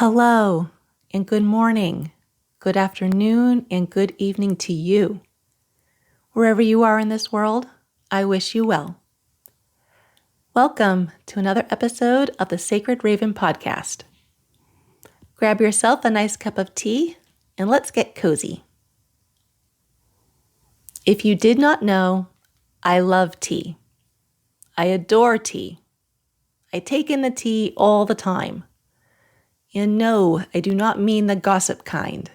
Hello, and good morning, good afternoon, and good evening to you. Wherever you are in this world, I wish you well. Welcome to another episode of the Sacred Raven podcast. Grab yourself a nice cup of tea, and let's get cozy. If you did not know, I love tea. I adore tea. I take in the tea all the time. And no, I do not mean the gossip kind.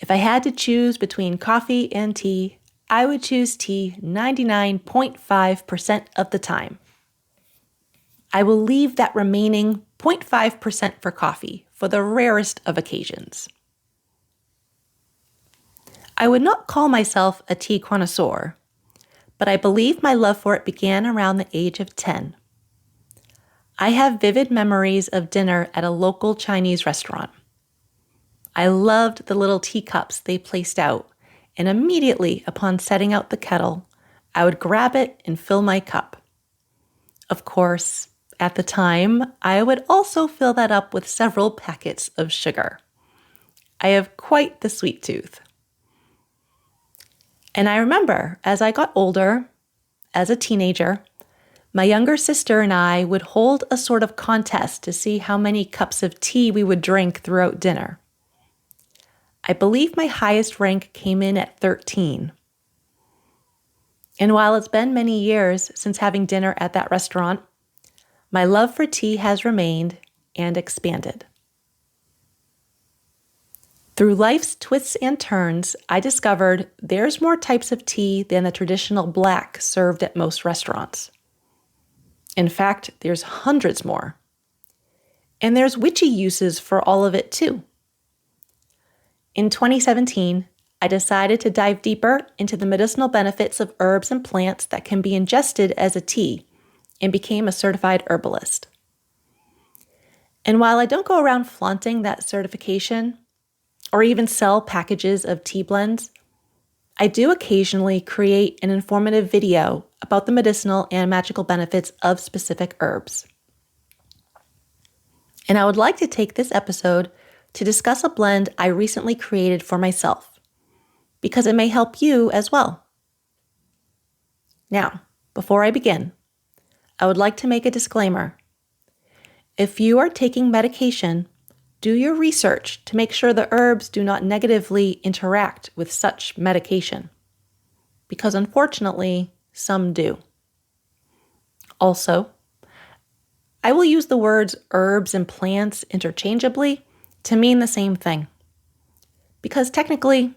If I had to choose between coffee and tea, I would choose tea 99.5% of the time. I will leave that remaining 0.5% for coffee for the rarest of occasions. I would not call myself a tea connoisseur, but I believe my love for it began around the age of 10. I have vivid memories of dinner at a local Chinese restaurant. I loved the little teacups they placed out, and immediately upon setting out the kettle, I would grab it and fill my cup. Of course, at the time, I would also fill that up with several packets of sugar. I have quite the sweet tooth. And I remember, as I got older, as a teenager, my younger sister and I would hold a sort of contest to see how many cups of tea we would drink throughout dinner. I believe my highest rank came in at 13. And while it's been many years since having dinner at that restaurant, my love for tea has remained and expanded. Through life's twists and turns, I discovered there's more types of tea than the traditional black served at most restaurants. In fact, there's hundreds more. And there's witchy uses for all of it too. In 2017, I decided to dive deeper into the medicinal benefits of herbs and plants that can be ingested as a tea and became a certified herbalist. And while I don't go around flaunting that certification or even sell packages of tea blends, I do occasionally create an informative video about the medicinal and magical benefits of specific herbs. And I would like to take this episode to discuss a blend I recently created for myself, because it may help you as well. Now, before I begin, I would like to make a disclaimer. If you are taking medication, do your research to make sure the herbs do not negatively interact with such medication, because unfortunately, some do. Also, I will use the words herbs and plants interchangeably to mean the same thing, because technically,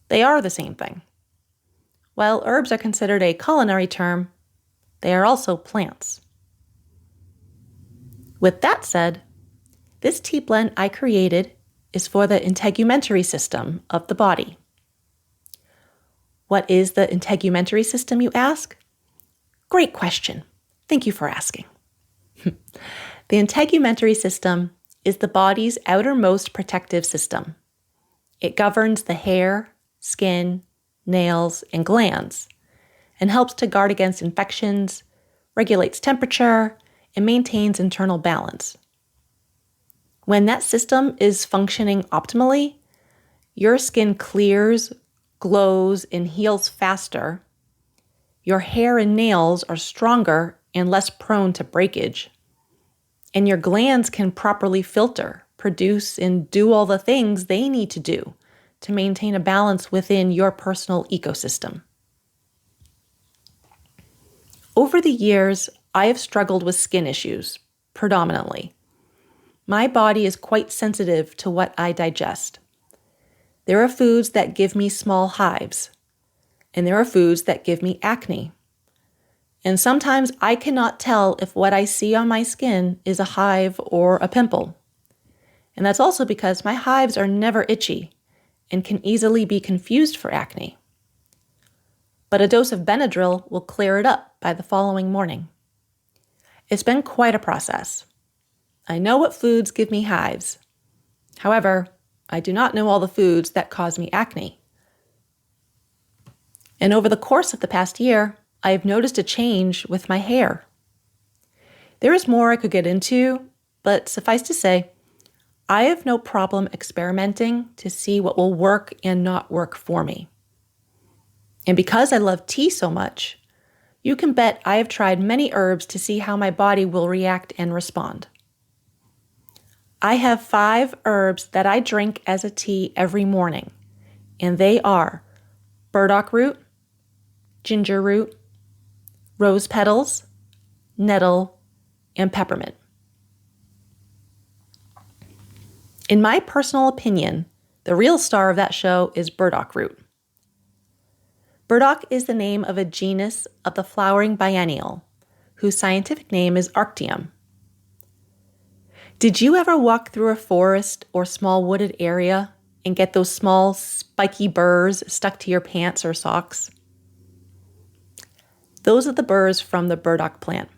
they are the same thing. While herbs are considered a culinary term, they are also plants. With that said, this tea blend I created is for the integumentary system of the body. What is the integumentary system, you ask? Great question. Thank you for asking. The integumentary system is the body's outermost protective system. It governs the hair, skin, nails, and glands, and helps to guard against infections, regulates temperature, and maintains internal balance. When that system is functioning optimally, your skin clears, glows, and heals faster. Your hair and nails are stronger and less prone to breakage. And your glands can properly filter, produce, and do all the things they need to do to maintain a balance within your personal ecosystem. Over the years, I have struggled with skin issues, predominantly. My body is quite sensitive to what I digest. There are foods that give me small hives, and there are foods that give me acne. And sometimes I cannot tell if what I see on my skin is a hive or a pimple. And that's also because my hives are never itchy and can easily be confused for acne. But a dose of Benadryl will clear it up by the following morning. It's been quite a process. I know what foods give me hives. However, I do not know all the foods that cause me acne. And over the course of the past year, I have noticed a change with my hair. There is more I could get into, but suffice to say, I have no problem experimenting to see what will work and not work for me. And because I love tea so much, you can bet I have tried many herbs to see how my body will react and respond. I have 5 herbs that I drink as a tea every morning, and they are burdock root, ginger root, rose petals, nettle, and peppermint. In my personal opinion, the real star of that show is burdock root. Burdock is the name of a genus of the flowering biennial, whose scientific name is Arctium. Did you ever walk through a forest or small wooded area and get those small spiky burrs stuck to your pants or socks? Those are the burrs from the burdock plant.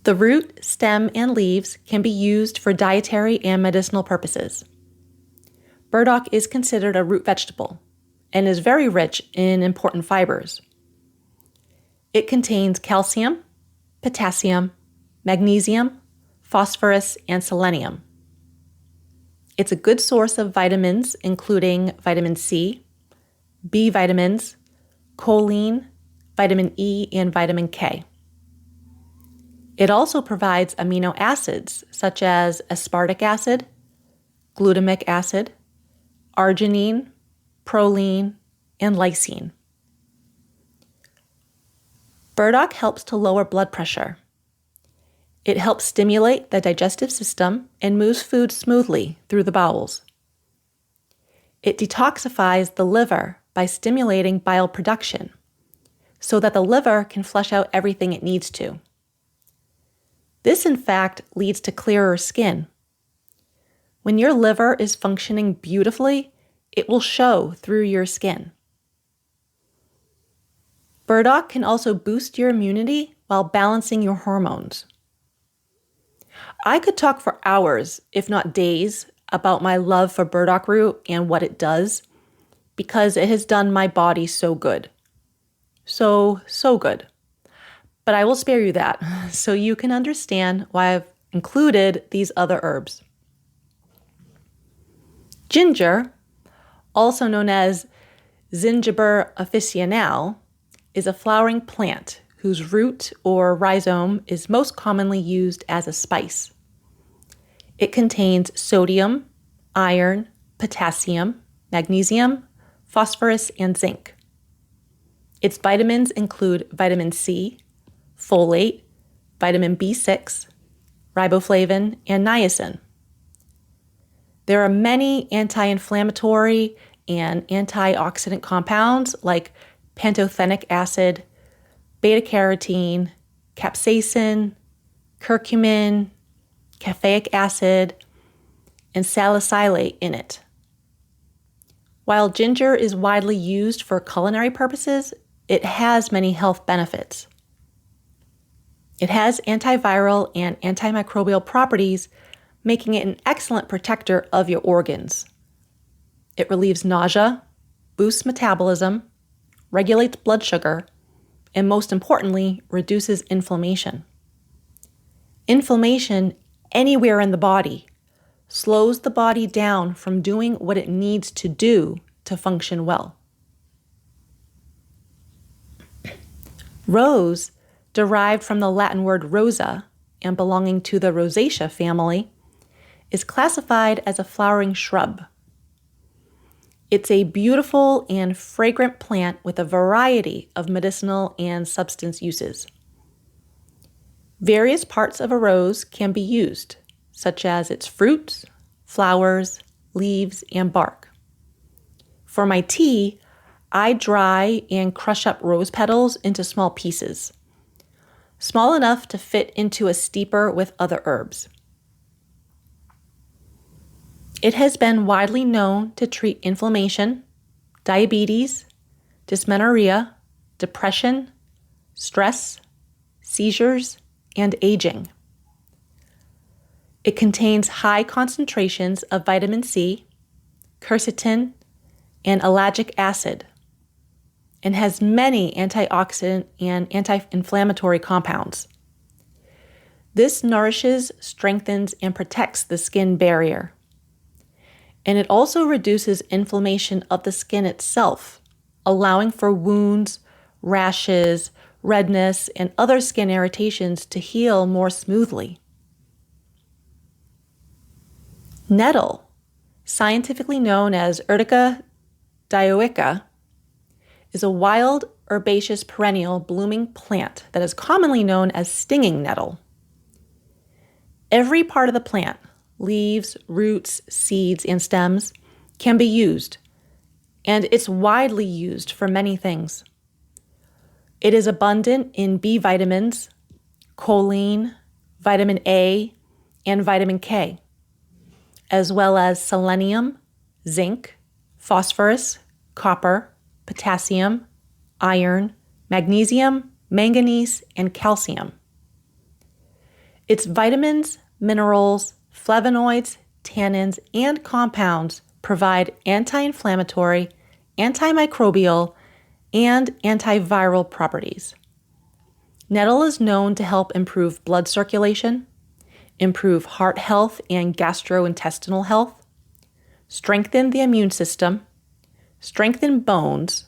The root, stem, and leaves can be used for dietary and medicinal purposes. Burdock is considered a root vegetable and is very rich in important fibers. It contains calcium, potassium, magnesium, phosphorus, and selenium. It's a good source of vitamins, including vitamin C, B vitamins, choline, vitamin E, and vitamin K. It also provides amino acids such as aspartic acid, glutamic acid, arginine, proline, and lysine. Burdock helps to lower blood pressure. It helps stimulate the digestive system and moves food smoothly through the bowels. It detoxifies the liver by stimulating bile production so that the liver can flush out everything it needs to. This, in fact, leads to clearer skin. When your liver is functioning beautifully, it will show through your skin. Burdock can also boost your immunity while balancing your hormones. I could talk for hours, if not days, about my love for burdock root and what it does, because it has done my body so good. So good. But I will spare you that, so you can understand why I've included these other herbs. Ginger, also known as Zingiber officinale, is a flowering plant whose root or rhizome is most commonly used as a spice. It contains sodium, iron, potassium, magnesium, phosphorus, and zinc. Its vitamins include vitamin C, folate, vitamin B6, riboflavin, and niacin. There are many anti-inflammatory and antioxidant compounds like pantothenic acid, beta-carotene, capsaicin, curcumin, caffeic acid, and salicylate in it. While ginger is widely used for culinary purposes, it has many health benefits. It has antiviral and antimicrobial properties, making it an excellent protector of your organs. It relieves nausea, boosts metabolism, regulates blood sugar, and most importantly, reduces inflammation. Inflammation anywhere in the body slows the body down from doing what it needs to do to function well. Rose, derived from the Latin word rosa and belonging to the Rosaceae family, is classified as a flowering shrub. It's a beautiful and fragrant plant with a variety of medicinal and substance uses. Various parts of a rose can be used, such as its fruits, flowers, leaves, and bark. For my tea, I dry and crush up rose petals into small pieces, small enough to fit into a steeper with other herbs. It has been widely known to treat inflammation, diabetes, dysmenorrhea, depression, stress, seizures, and aging. It contains high concentrations of vitamin C, quercetin, and ellagic acid, and has many antioxidant and anti-inflammatory compounds. This nourishes, strengthens, and protects the skin barrier. And it also reduces inflammation of the skin itself, allowing for wounds, rashes, redness, and other skin irritations to heal more smoothly. Nettle, scientifically known as Urtica dioica, is a wild herbaceous perennial blooming plant that is commonly known as stinging nettle. Every part of the plant, leaves, roots, seeds, and stems, can be used, and it's widely used for many things. It is abundant in B vitamins, choline, vitamin A, and vitamin K, as well as selenium, zinc, phosphorus, copper, potassium, iron, magnesium, manganese, and calcium. Its vitamins, minerals, flavonoids, tannins, and compounds provide anti-inflammatory, antimicrobial, and antiviral properties. Nettle is known to help improve blood circulation, improve heart health and gastrointestinal health, strengthen the immune system, strengthen bones,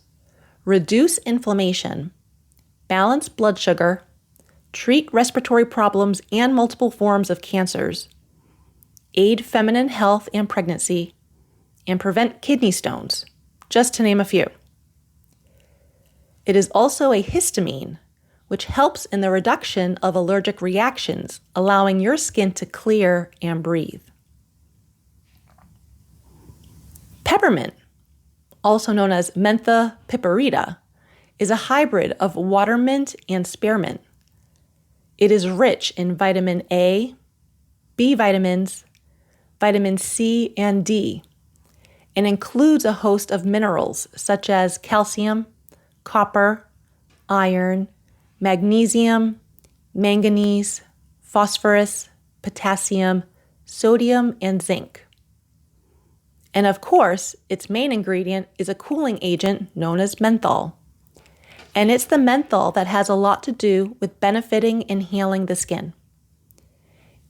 reduce inflammation, balance blood sugar, treat respiratory problems and multiple forms of cancers, aid feminine health and pregnancy, and prevent kidney stones, just to name a few. It is also a histamine, which helps in the reduction of allergic reactions, allowing your skin to clear and breathe. Peppermint, also known as Mentha piperita, is a hybrid of watermint and spearmint. It is rich in vitamin A, B vitamins, vitamin C and D, and includes a host of minerals such as calcium, copper, iron, magnesium, manganese, phosphorus, potassium, sodium, and zinc. And of course, its main ingredient is a cooling agent known as menthol. And it's the menthol that has a lot to do with benefiting and healing the skin.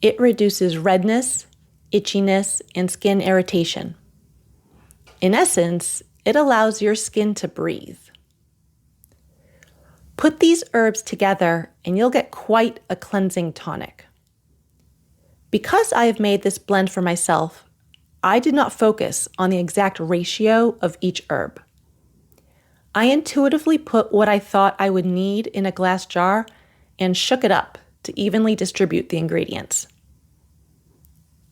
It reduces redness, itchiness, and skin irritation. In essence, it allows your skin to breathe. Put these herbs together and you'll get quite a cleansing tonic. Because I have made this blend for myself, I did not focus on the exact ratio of each herb. I intuitively put what I thought I would need in a glass jar and shook it up to evenly distribute the ingredients.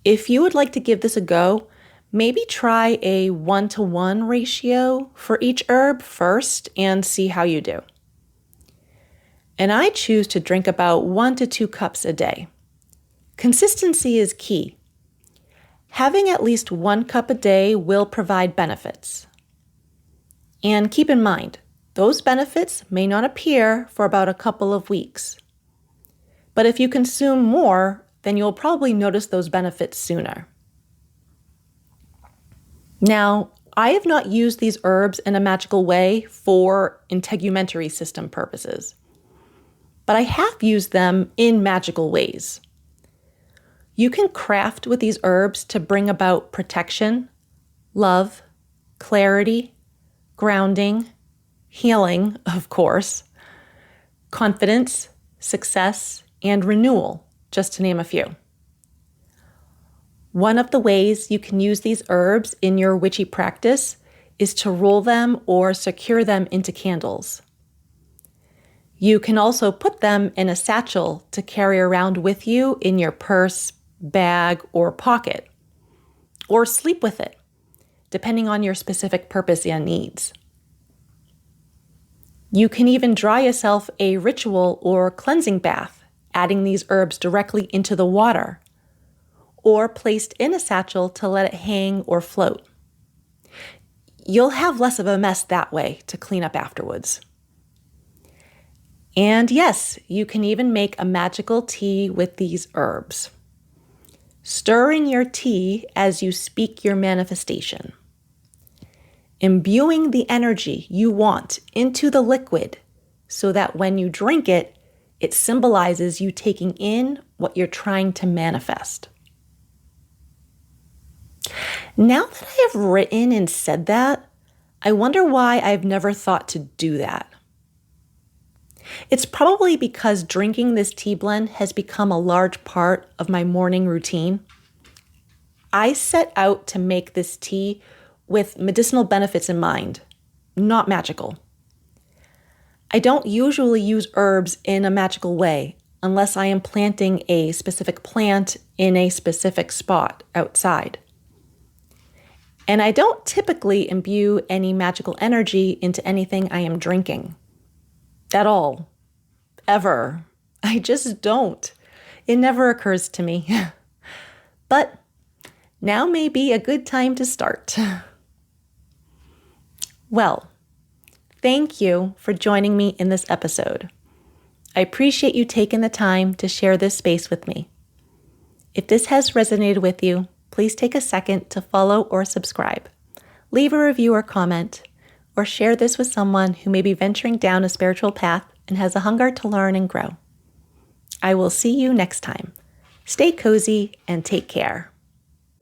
If you would like to give this a go, maybe try a 1-to-1 ratio for each herb first and see how you do. And I choose to drink about 1 to 2 cups a day. Consistency is key. Having at least 1 cup a day will provide benefits. And keep in mind, those benefits may not appear for about a couple of weeks. But if you consume more, then you'll probably notice those benefits sooner. Now, I have not used these herbs in a magical way for integumentary system purposes, but I have used them in magical ways. You can craft with these herbs to bring about protection, love, clarity, grounding, healing, of course, confidence, success, and renewal, just to name a few. One of the ways you can use these herbs in your witchy practice is to roll them or secure them into candles. You can also put them in a satchel to carry around with you in your purse, bag, or pocket, or sleep with it, depending on your specific purpose and needs. You can even draw yourself a ritual or cleansing bath, adding these herbs directly into the water, or placed in a satchel to let it hang or float. You'll have less of a mess that way to clean up afterwards. And yes, you can even make a magical tea with these herbs. Stir in your tea as you speak your manifestation, imbuing the energy you want into the liquid so that when you drink it, it symbolizes you taking in what you're trying to manifest. Now that I have written and said that, I wonder why I've never thought to do that. It's probably because drinking this tea blend has become a large part of my morning routine. I set out to make this tea with medicinal benefits in mind, not magical. I don't usually use herbs in a magical way unless I am planting a specific plant in a specific spot outside. And I don't typically imbue any magical energy into anything I am drinking. At all. Ever. I just don't. It never occurs to me. But now may be a good time to start. Well, thank you for joining me in this episode. I appreciate you taking the time to share this space with me. If this has resonated with you, please take a second to follow or subscribe. Leave a review or comment, or share this with someone who may be venturing down a spiritual path and has a hunger to learn and grow. I will see you next time. Stay cozy and take care.